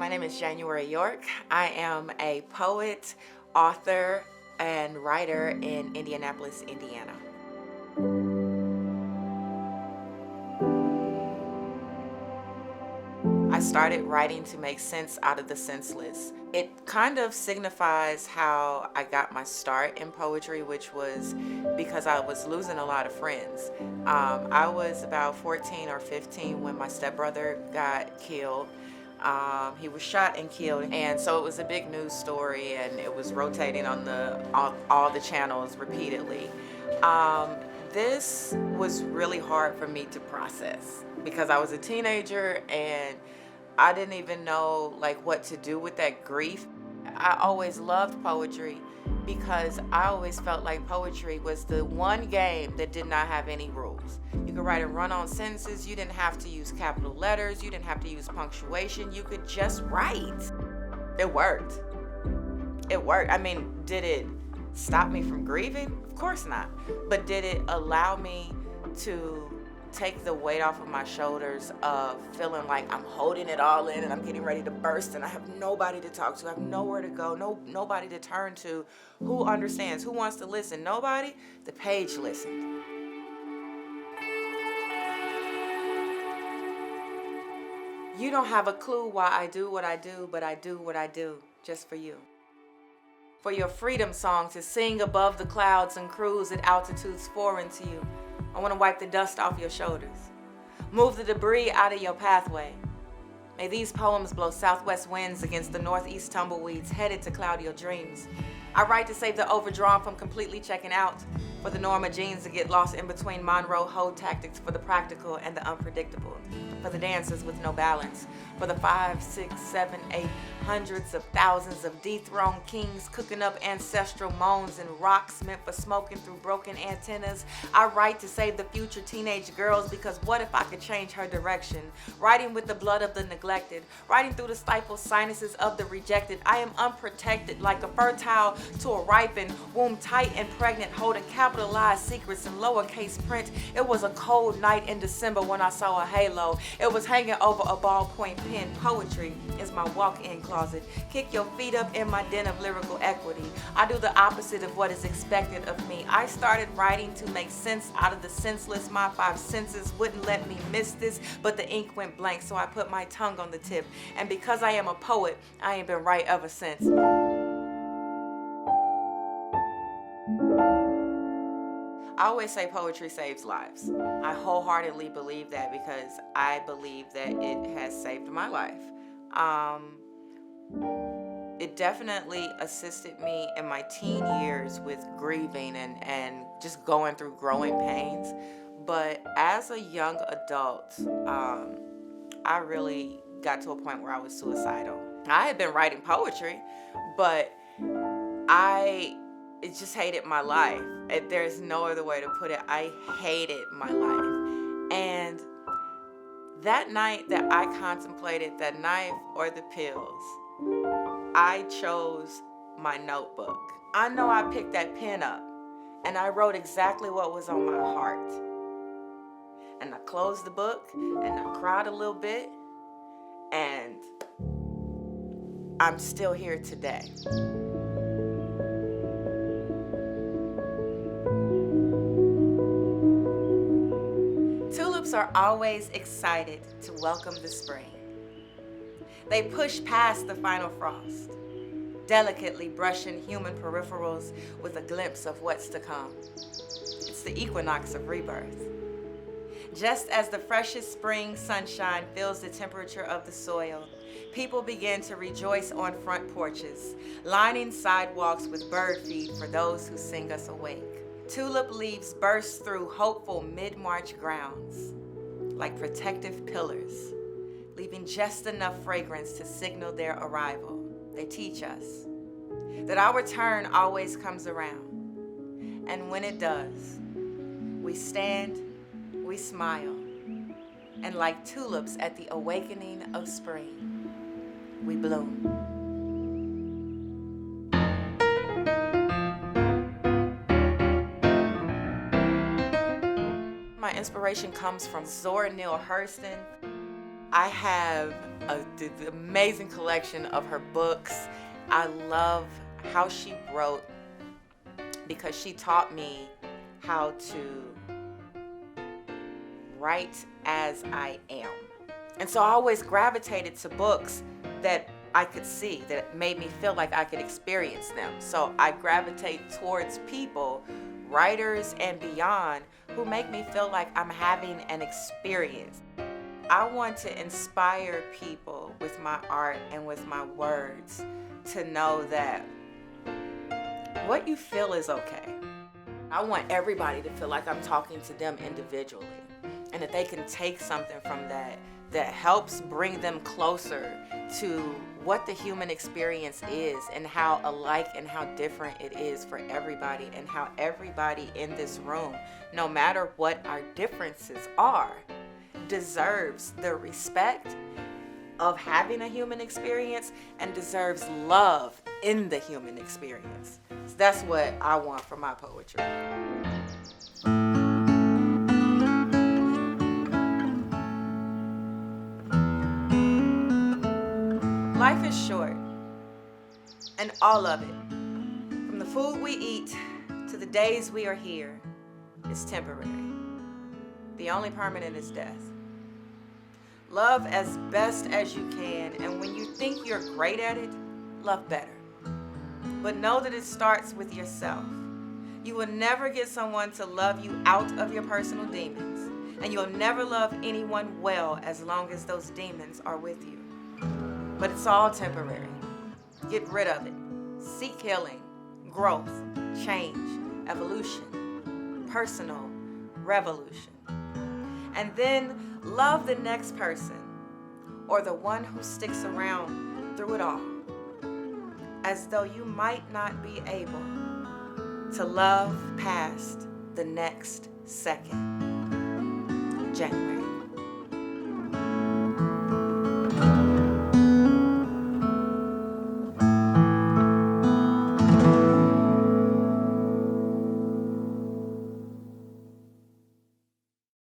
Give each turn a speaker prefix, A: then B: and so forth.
A: my name is Januarie York. I am a poet, author, and writer in Indianapolis, Indiana. I started writing to make sense out of the senseless. It kind of signifies how I got my start in poetry, which was because I was losing a lot of friends. I was about 14 or 15 when my stepbrother got killed. He was shot and killed, and so it was a big news story, and it was rotating on all the channels repeatedly. This was really hard for me to process because I was a teenager and I didn't even know what to do with that grief. I always loved poetry because I always felt like poetry was the one game that did not have any rules. You could write and run on sentences. You didn't have to use capital letters. You didn't have to use punctuation. You could just write. It worked. It worked. I mean, did it stop me from grieving? Of course not. But did it allow me to take the weight off of my shoulders of feeling like I'm holding it all in and I'm getting ready to burst and I have nobody to talk to, I have nowhere to go, nobody to turn to? Who understands? Who wants to listen? Nobody? The page listened. You don't have a clue why I do what I do, but I do what I do just for you. For your freedom song to sing above the clouds and cruise at altitudes foreign to you. I want to wipe the dust off your shoulders. Move the debris out of your pathway. May these poems blow southwest winds against the northeast tumbleweeds headed to cloud your dreams. I write to save the overdrawn from completely checking out, for the Norma jeans to get lost in between Monroe Ho tactics, for the practical and the unpredictable, for the dancers with no balance, for the 5, 6, 7, 8 hundreds of thousands of dethroned kings cooking up ancestral moans and rocks meant for smoking through broken antennas. I write to save the future teenage girls, because what if I could change her direction? Writing with the blood of the neglected, writing through the stifled sinuses of the rejected. I am unprotected like a fertile to a ripened womb, tight and pregnant, holding capitalized secrets in lowercase print. It was a cold night in December when I saw a halo. It was hanging over a ballpoint pen. Poetry is my walk-in closet. Kick your feet up in my den of lyrical equity. I do the opposite of what is expected of me. I started writing to make sense out of the senseless. My 5 senses wouldn't let me miss this, but the ink went blank, so I put my tongue on the tip. And because I am a poet, I ain't been right ever since. I always say poetry saves lives. I wholeheartedly believe that because I believe that it has saved my life. It definitely assisted me in my teen years with grieving and just going through growing pains. But as a young adult, I really got to a point where I was suicidal. I had been writing poetry, but I just hated my life. There's no other way to put it. I hated my life. And that night that I contemplated the knife or the pills, I chose my notebook. I know I picked that pen up and I wrote exactly what was on my heart. And I closed the book and I cried a little bit, and I'm still here today. Tulips are always excited to welcome the spring. They push past the final frost, delicately brushing human peripherals with a glimpse of what's to come. It's the equinox of rebirth. Just as the freshest spring sunshine fills the temperature of the soil, people begin to rejoice on front porches, lining sidewalks with bird feed for those who sing us awake. Tulip leaves burst through hopeful mid-March grounds like protective pillars, leaving just enough fragrance to signal their arrival. They teach us that our turn always comes around, and when it does, we stand, we smile, and like tulips at the awakening of spring, we bloom. My inspiration comes from Zora Neale Hurston, I have the amazing collection of her books. I love how she wrote because she taught me how to write as I am. And so I always gravitated to books that I could see, that made me feel like I could experience them. So I gravitate towards people, writers and beyond, who make me feel like I'm having an experience. I want to inspire people with my art and with my words to know that what you feel is okay. I want everybody to feel like I'm talking to them individually, and that they can take something from that helps bring them closer to what the human experience is, and how alike and how different it is for everybody, and how everybody in this room, no matter what our differences are, deserves the respect of having a human experience and deserves love in the human experience. So that's what I want from my poetry. Life is short, and all of it, from the food we eat to the days we are here, is temporary. The only permanent is death. Love as best as you can, and when you think you're great at it, love better. But know that it starts with yourself. You will never get someone to love you out of your personal demons, and you'll never love anyone well as long as those demons are with you. But it's all temporary. Get rid of it. Seek healing, growth, change, evolution, personal revolution. And then love the next person, or the one who sticks around through it all, as though you might not be able to love past the next second. January.